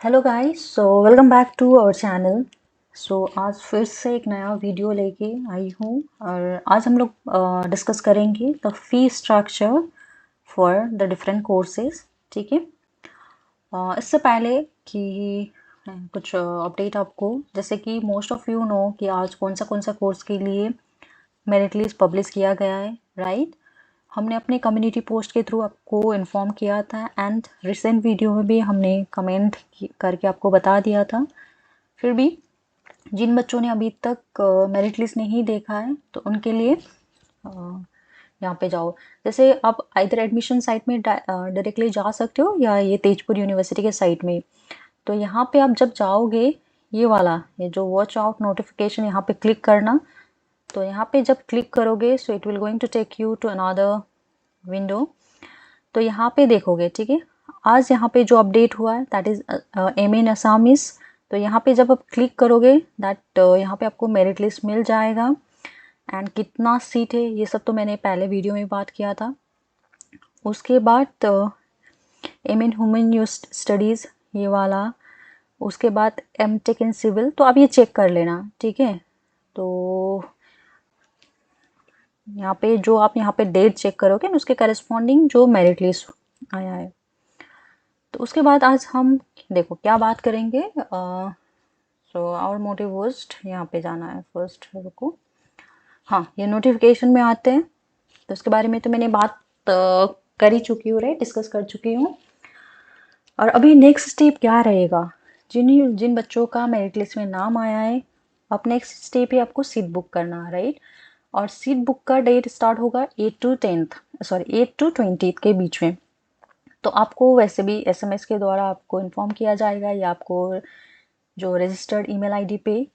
Hello guys, so welcome back to our channel. आज फिर से एक नया वीडियो लेके आई हूँ और आज हम लोग डिस्कस करेंगे the fee structure for the different courses. ठीक है। इससे पहले कि कुछ अपडेट आपको, जैसे कि मोस्ट ऑफ यू नो कि आज कौन सा कोर्स के लिए मेरिट लिस्ट पब्लिश किया गया है, राइट। हमने अपने कम्युनिटी पोस्ट के थ्रू आपको इन्फॉर्म किया था एंड रिसेंट वीडियो में भी हमने कमेंट करके आपको बता दिया था। फिर भी जिन बच्चों ने अभी तक मेरिट लिस्ट नहीं देखा है तो उनके लिए यहाँ पे जाओ। जैसे आप इधर एडमिशन साइट में डायरेक्टली जा सकते हो या ये तेजपुर यूनिवर्सिटी के साइट में। तो यहाँ पे आप जब जाओगे, ये जो वॉच आउट नोटिफिकेशन यहाँ पे क्लिक करना। तो यहाँ पे जब क्लिक करोगे so it will going to take you to another window. तो यहाँ पे देखोगे, ठीक है। आज यहाँ पे जो अपडेट हुआ है that is M in Assamese. तो यहाँ पे जब आप क्लिक करोगे दैट यहाँ पे आपको मेरिट लिस्ट मिल जाएगा एंड कितना सीट है ये सब तो मैंने पहले वीडियो में बात किया था। उसके बाद एम इन ह्यूमन स्टडीज़ ये वाला। उसके बाद एम टेक इन सिविल, तो आप ये चेक कर लेना, ठीक है। तो यहाँ पे जो आप यहाँ पे डेट चेक करोगे ना उसके करस्पॉन्डिंग जो मेरिट लिस्ट आया है। तो उसके बाद आज हम देखो क्या बात करेंगे। सो आवर मोटिव वाज यहाँ पे जाना है फर्स्ट, रुको। हाँ, ये नोटिफिकेशन में आते हैं तो उसके बारे में तो मैंने बात कर ही चुकी हूँ, राइट, डिस्कस कर चुकी हूँ। और अभी नेक्स्ट स्टेप क्या रहेगा, जिन जिन बच्चों का मेरिट लिस्ट में नाम आया है, अब नेक्स्ट स्टेप है आपको सीट बुक करना, राइट। और सीट बुक का डेट स्टार्ट होगा 8 टू 20 के बीच में। तो आपको वैसे भी एसएमएस के द्वारा आपको इन्फॉर्म किया जाएगा या आपको जो रजिस्टर्ड ईमेल आईडी पे,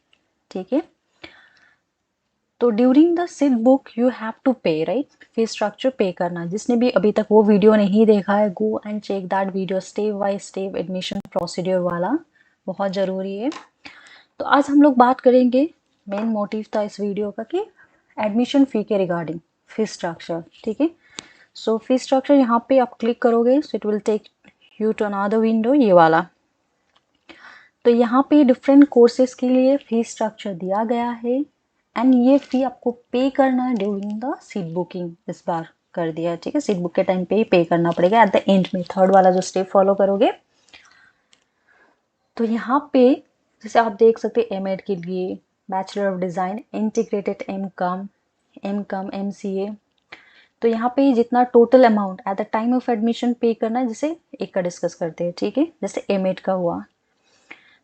ठीक है। तो during the seat book you have to pay, right, fee structure pay करना। जिसने भी अभी तक वो वीडियो नहीं देखा है, go and check that video, step by step admission procedure वाला, बहुत ज़रूरी है। तो आज हम लोग बात करेंगे, मेन मोटिव था इस वीडियो का कि एडमिशन फ़ी के रिगार्डिंग फी स्ट्रक्चर, ठीक है। सो फी स्ट्रक्चर यहाँ पे आप क्लिक करोगे so it will take you to another window, ये वाला। तो यहाँ पे डिफरेंट कोर्सेज के लिए फी स्ट्रक्चर दिया गया है एंड ये फी आपको पे करना है ड्यूरिंग द सीट बुकिंग, इस बार कर दिया है, ठीक है। सीट बुक के टाइम पे ही पे करना पड़ेगा एट द एंड में, थर्ड वाला जो स्टेप फॉलो करोगे। तो यहाँ पे जैसे आप देख सकते हैं एमएड के लिए bachelor of design integrated M com MCA. तो यहाँ पे जितना total amount at the time of admission pay करना है, जैसे एक का डिस्कस करते हैं, ठीक है। जैसे एमएड का हुआ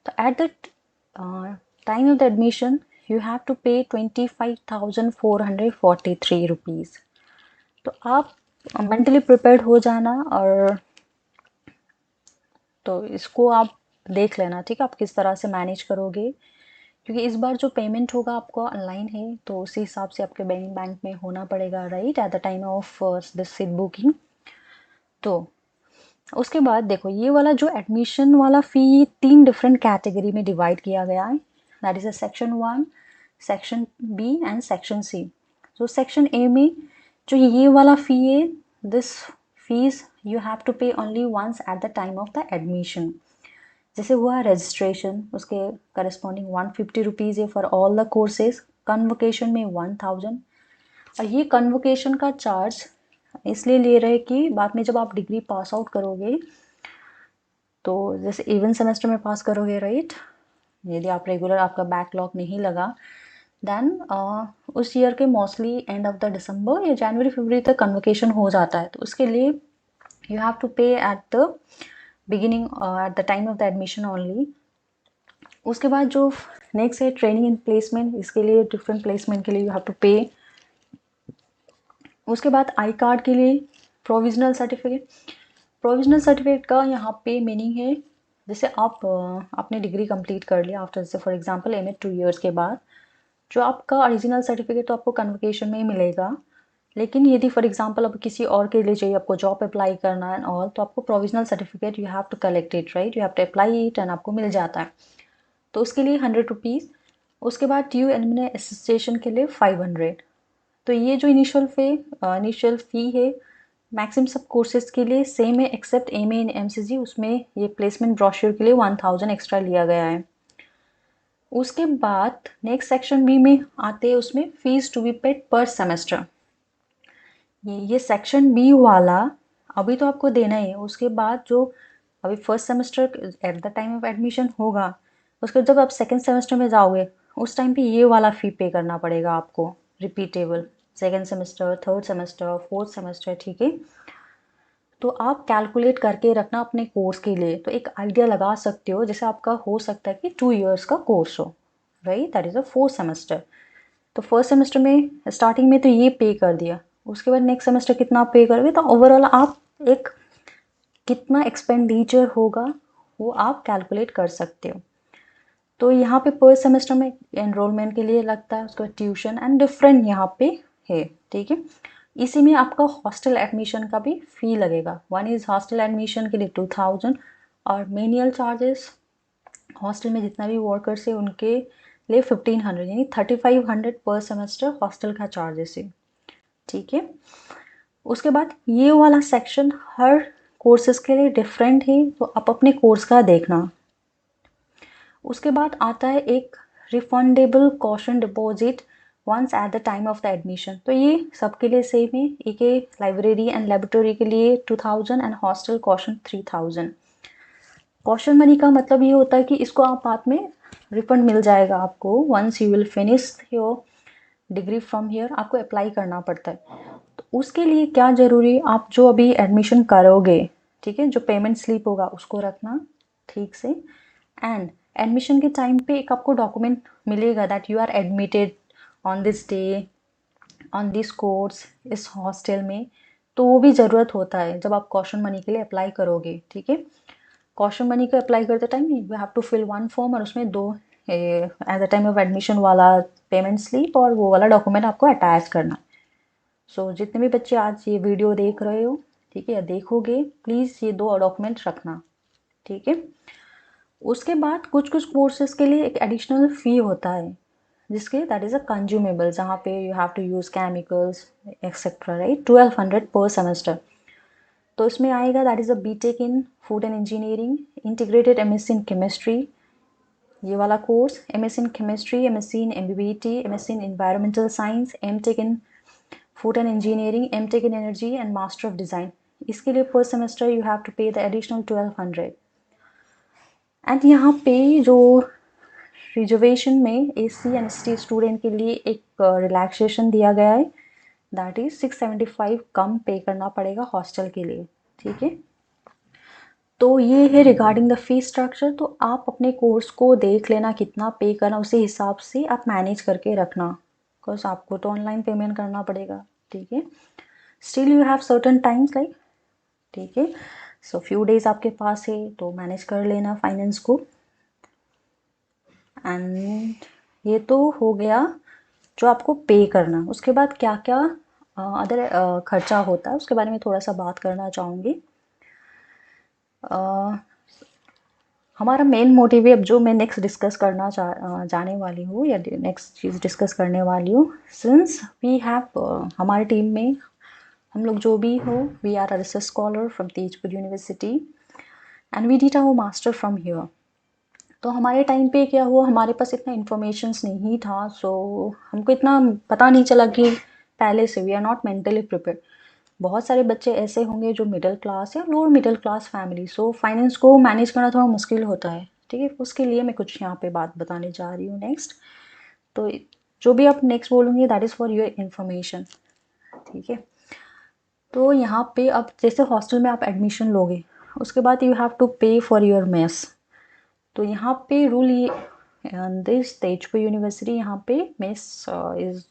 तो at the time of the admission you have to pay 25,443 rupees. तो आप मेंटली प्रिपेयर्ड हो जाना और तो इसको आप देख लेना, ठीक है, आप किस तरह से मैनेज करोगे। क्योंकि इस बार जो पेमेंट होगा आपको ऑनलाइन है तो उसी हिसाब से आपके बैंक में होना पड़ेगा, right, at the time of this seat booking. तो उसके बाद देखो ये वाला जो एडमिशन वाला फ़ी 3 डिफरेंट कैटेगरी में डिवाइड किया गया है, that is a section 1, section B and section C. तो सेक्शन ए में जो ये वाला फ़ी है, this fees you have to pay only once at the time of the admission. जैसे हुआ रजिस्ट्रेशन, उसके करस्पॉन्डिंग 150 रुपीज़ है for all the courses, convocation में 1000। और ये कन्वोकेशन का चार्ज इसलिए ले रहे कि बाद में जब आप डिग्री पास आउट करोगे तो जैसे इवन सेमेस्टर में पास करोगे, राइट, यदि आप रेगुलर आपका बैकलॉग नहीं लगा देन उस ईयर के मोस्टली एंड ऑफ द दिसंबर या जनवरी फरवरी तक कन्वोकेशन हो जाता है। तो उसके लिए यू हैव टू पे at the beginning eight the time of the admission only. उसके बाद जो नेक्स्ट है ट्रेनिंग एंड प्लेसमेंट, इसके लिए डिफरेंट प्लेसमेंट के लिए यू हैव टू पे। उसके बाद आई कार्ड के लिए प्रोविजनल सर्टिफिकेट। प्रोविजनल सर्टिफिकेट का यहाँ पे मीनिंग है जैसे आप आपने डिग्री कंप्लीट कर लिया आफ्टर, जैसे फॉर एग्जांपल एमए 2 इयर्स के बाद जो आपका ओरिजिनल सर्टिफिकेट तो आपको कन्वोकेशन में ही मिलेगा। लेकिन यदि फॉर एग्जांपल अब किसी और के लिए चाहिए, आपको जॉब अप्लाई करना है ऑल, तो आपको provisional certificate you have to collect it, right, you have to apply it and आपको मिल जाता है। तो उसके लिए 100 रुपीज़। उसके बाद ड्यू एडमिन एसोसिएशन के लिए 500। तो ये जो इनिशियल फ़ी है मैक्सिमम सब कोर्सेज के लिए सेम है except M A in MCJ, उसमें ये प्लेसमेंट ब्रोशर के लिए 1000 एक्स्ट्रा लिया गया है। उसके बाद नेक्स्ट सेक्शन बी में आते हैं, उसमें फीस टू बी पेड पर सेमेस्टर। ये सेक्शन बी वाला अभी तो आपको देना ही है। उसके बाद जो अभी first semester eight the time of admission होगा, उसके बाद जब आप सेकेंड सेमेस्टर में जाओगे उस टाइम पे ये वाला फ़ी पे करना पड़ेगा आपको, repeatable, second semester, third semester, fourth semester, ठीक है। तो आप कैलकुलेट करके रखना अपने कोर्स के लिए, तो एक आइडिया लगा सकते हो, जैसे आपका हो सकता है कि 2 इयर्स का कोर्स हो, right, that is a 4 semester. तो फर्स्ट सेमेस्टर में स्टार्टिंग में तो ये पे कर दिया, उसके बाद नेक्स्ट सेमेस्टर कितना पे करोगे, तो ओवरऑल आप एक कितना एक्सपेंडिचर होगा वो आप कैलकुलेट कर सकते हो। तो यहाँ पे पर सेमेस्टर में एनरोलमेंट के लिए लगता है, उसका ट्यूशन एंड डिफरेंट यहाँ पे है, ठीक है। इसी में आपका हॉस्टल एडमिशन का भी फ़ी लगेगा। वन इज़ हॉस्टल एडमिशन के लिए 2000 और मेनियल चार्जेस हॉस्टल में जितना भी वर्कर्स है उनके लिए 1500, यानी 3500 पर सेमेस्टर हॉस्टल का चार्जेस है, ठीक है। उसके बाद ये वाला सेक्शन हर कोर्सेज के लिए डिफरेंट है, तो आप अपने कोर्स का देखना। उसके बाद आता है एक refundable caution deposit once at the time of the admission. तो ये सबके लिए सेम है, एक है लाइब्रेरी एंड लेबोरेटरी के लिए 2000 and hostel caution 3000। Caution money का मतलब ये होता है कि इसको आप बाद में रिफंड मिल जाएगा आपको, once you will finish your degree from here, आपको अप्लाई करना पड़ता है। तो उसके लिए क्या ज़रूरी है, आप जो अभी एडमिशन करोगे, ठीक है, जो पेमेंट स्लिप होगा उसको रखना ठीक से, एंड एडमिशन के टाइम पे एक आपको डॉक्यूमेंट मिलेगा that you are admitted on this day on this course इस हॉस्टल में। तो वो भी ज़रूरत होता है जब आप कॉशन मनी के लिए अप्लाई करोगे, ठीक है। कॉशन मनी का अप्लाई करते time you have to fill one form और उसमें दो at the time of admission वाला पेमेंट स्लिप और वो वाला डॉक्यूमेंट आपको अटैच करना। सो जितने भी बच्चे आज ये वीडियो देख रहे हो, ठीक है, या देखोगे, प्लीज़ ये दो डॉक्यूमेंट रखना, ठीक है। उसके बाद कुछ कुछ कोर्सेज के लिए एक एडिशनल फ़ी होता है, जिसके दैट इज़ अ कंज्यूमेबल, जहाँ पे you have to use chemicals etcetera, right, 1200 per semester. तो इसमें आएगा that is a BTech in food and engineering, integrated MSc in chemistry, ये वाला course, MSc in chemistry, MSc in MBBT, MSc in environmental science, MTech in food and engineering, MTech in energy and master of design. इसके लिए per semester you have to pay the additional 1200। And यहाँ पे जो reservation में AC and ST student के लिए एक relaxation दिया गया है, दैट इज़ 675 कम पे करना पड़ेगा हॉस्टल के लिए, ठीक है। तो ये है रिगार्डिंग द फी स्ट्रक्चर। तो आप अपने कोर्स को देख लेना कितना पे करना, उसी हिसाब से आप मैनेज करके रखना, बिकॉज आपको तो ऑनलाइन पेमेंट करना पड़ेगा, ठीक है। Still you have certain times like, ठीक है, सो फ्यू डेज आपके पास है तो मैनेज कर लेना फाइनेंस को। एंड ये तो हो गया जो आपको पे करना। उसके बाद क्या क्या अदर खर्चा होता है उसके बारे में थोड़ा सा बात करना चाहूँगी। हमारा मेन मोटिव है, अब जो मैं नेक्स्ट डिस्कस करना जाने वाली हूँ या नेक्स्ट चीज़ डिस्कस करने वाली हूँ, सिंस वी हैव हमारी टीम में हम लोग जो भी हो, we are a research scholar from Tezpur university and we did our master from here. तो हमारे टाइम पे क्या हुआ, हमारे पास इतना इन्फॉर्मेशंस नहीं था, सो हमको इतना पता नहीं चला कि पहले से we are not mentally prepared. बहुत सारे बच्चे ऐसे होंगे जो मिडिल क्लास या lower middle class family, so finance को मैनेज करना थोड़ा मुश्किल होता है, ठीक है। उसके लिए मैं कुछ यहाँ पे बात बताने जा रही हूँ नेक्स्ट। तो जो भी आप नेक्स्ट बोलूँगी that is for your information, ठीक है। तो यहाँ पे अब जैसे हॉस्टल में आप एडमिशन लोगे, उसके बाद यू हैव टू पे फॉर योर मेस। तो यहाँ पे रूल ये दिस तेजपुर यूनिवर्सिटी, यहाँ पे mess is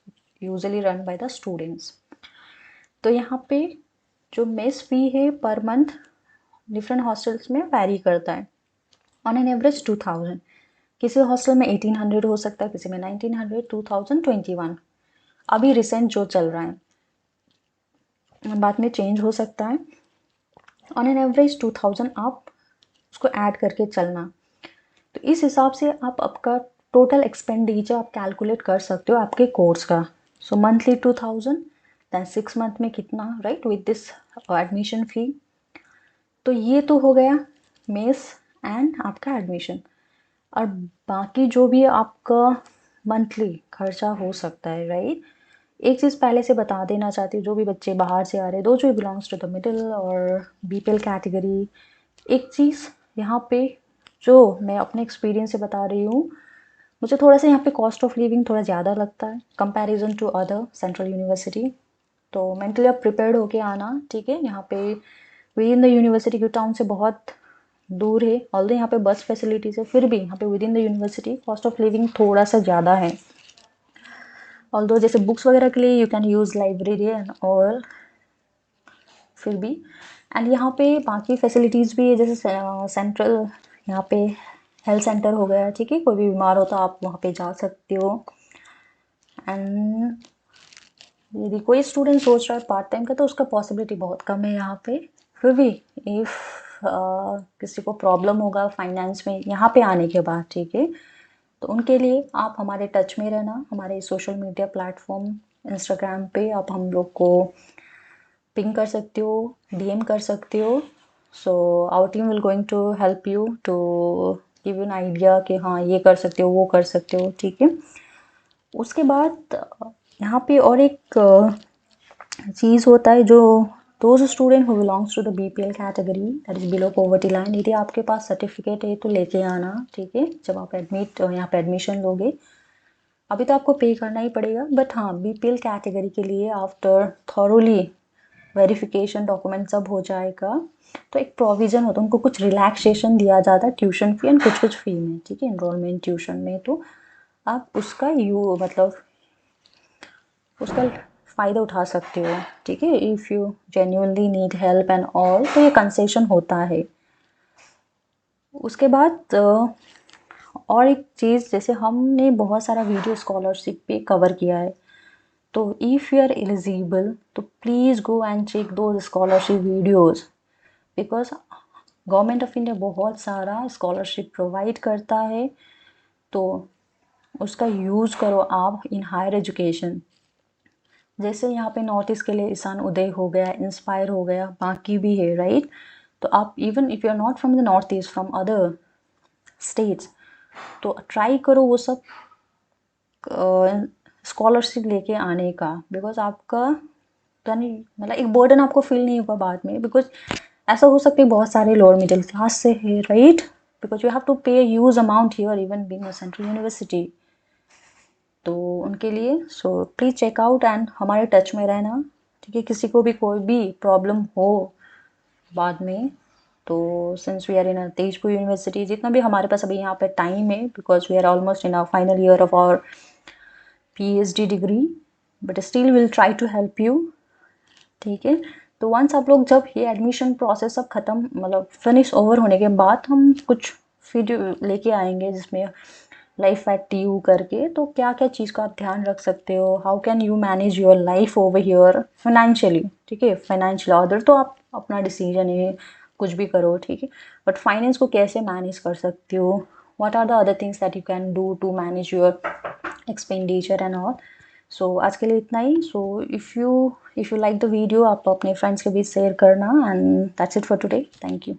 usually run by the students. तो यहाँ पे जो मेस फी है पर मंथ डिफरेंट हॉस्टल्स में वैरी करता है, ऑन एन एवरेज 2000। किसी हॉस्टल में 1800 हो सकता है, किसी में 1900, 2021 अभी रिसेंट जो चल रहा है, बाद में चेंज हो सकता है। ऑन एन एवरेज 2000 आप उसको ऐड करके चलना। तो इस हिसाब से आप आपका टोटल एक्सपेंडिचर आप कैलकुलेट कर सकते हो आपके कोर्स का। सो मंथली 2000 दैन 6 मंथ में कितना, राइट, विद दिस एडमिशन फ़ी। तो ये तो हो गया मेस एंड आपका एडमिशन। और बाकी जो भी आपका मंथली खर्चा हो सकता है, राइट। एक चीज़ पहले से बता देना चाहती हूँ, जो भी बच्चे बाहर से आ रहे हैं, दो जो बिलोंग्स टू द मिडिल और बीपीएल कैटेगरी, एक चीज़ यहाँ पे जो मैं अपने एक्सपीरियंस से बता रही हूँ, मुझे थोड़ा सा यहाँ पे कॉस्ट ऑफ लिविंग थोड़ा ज़्यादा लगता है comparison to other central university. तो मेंटली आप प्रिपेयर्ड होके आना, ठीक है। यहाँ पे विद इन द यूनिवर्सिटी की टाउन से बहुत दूर है, ऑल्दो यहाँ पे बस फैसिलिटीज है, फिर भी यहाँ पे with in the university cost of living थोड़ा सा ज़्यादा है। ऑल्दो जैसे बुक्स वगैरह के लिए you can use library and all, फिर भी एंड यहाँ पे बाकी फैसिलिटीज़ भी है, जैसे सेंट्रल यहाँ पे हेल्थ सेंटर हो गया, ठीक है। कोई भी बीमार हो तो आप वहाँ पे जा सकते हो। एंड यदि कोई स्टूडेंट सोच रहा है पार्ट टाइम का, तो उसका पॉसिबिलिटी बहुत कम है यहाँ पे। फिर भी इफ़ किसी को प्रॉब्लम होगा फाइनेंस में यहाँ पे आने के बाद, ठीक है, तो उनके लिए आप हमारे टच में रहना। हमारे सोशल मीडिया प्लेटफॉर्म इंस्टाग्राम पे आप हम लोग को पिंग कर सकते हो, डीएम कर सकते हो। So our team will going to help you to give you an idea कि हाँ ये कर सकते हो, वो कर सकते हो, ठीक है। उसके बाद यहाँ पे और एक चीज़ होता है, जो those student who belongs to the BPL category that is below poverty line, यदि आपके पास सर्टिफिकेट है तो लेके आना, ठीक है, जब आप यहाँ पे एडमिशन लोगे। अभी तो आपको पे करना ही पड़ेगा, बट हाँ बीपीएल कैटेगरी के लिए आफ्टर थॉरोली वेरिफिकेशन डॉक्यूमेंट सब हो जाएगा तो एक प्रोविज़न होता है, उनको कुछ रिलैक्सेशन दिया जाता है ट्यूशन फी एंड कुछ फ़ी में, ठीक है, इनरोलमेंट ट्यूशन में। तो आप उसका मतलब उसका फ़ायदा उठा सकते हो, ठीक है। If you genuinely need help and all, तो ये कंसेशन होता है। उसके बाद और एक चीज़, जैसे हमने बहुत सारा वीडियो स्कॉलरशिप पे कवर किया है, तो इफ़ यू आर एलिजिबल तो प्लीज़ गो एंड चेक दो scholarship videos, because government of India बहुत सारा स्कॉलरशिप प्रोवाइड करता है। तो उसका यूज़ करो आप इन हायर एजुकेशन। जैसे यहाँ पे नॉर्थ ईस्ट के लिए ईशान उदय हो गया, इंस्पायर हो गया, बाकी भी है, राइट। तो आप even if you are not from the north east, from other states, तो ट्राई करो वो सब स्कॉलरशिप लेके आने का, बिकॉज आपका यानी मतलब एक बर्डन आपको फील नहीं होगा बाद में। बिकॉज ऐसा हो सकता है बहुत सारे लोअर मिडिल क्लास से है, right, because you have to pay huge amount here even being a central university, तो उनके लिए। सो प्लीज़ चेकआउट एंड हमारे टच में रहना, ठीक है। किसी को भी कोई भी प्रॉब्लम हो बाद में, तो since we are in Tezpur university, जितना भी हमारे पास अभी यहाँ पे टाइम है, because we are almost in our final year of our PhD degree, but still will try to help you, ठीक है। तो वंस आप लोग जब ये एडमिशन प्रोसेस सब ख़त्म मतलब फिनिश ओवर होने के बाद, हम कुछ वीडियो लेके आएंगे जिसमें लाइफ एट यू करके, तो क्या क्या चीज़ का आप ध्यान रख सकते हो, how can you manage your life over here financially, ठीक है। फाइनेंशियल अदर तो आप अपना डिसीजन है, कुछ भी करो, ठीक है, बट फाइनेंस को कैसे मैनेज कर सकते हो, what are the other things that you can do to manage your expenditure and all. So आज के लिए इतना ही। So if you like the video, आप अपने फ्रेंड्स के बीच शेयर करना, and that's it for today. Thank you.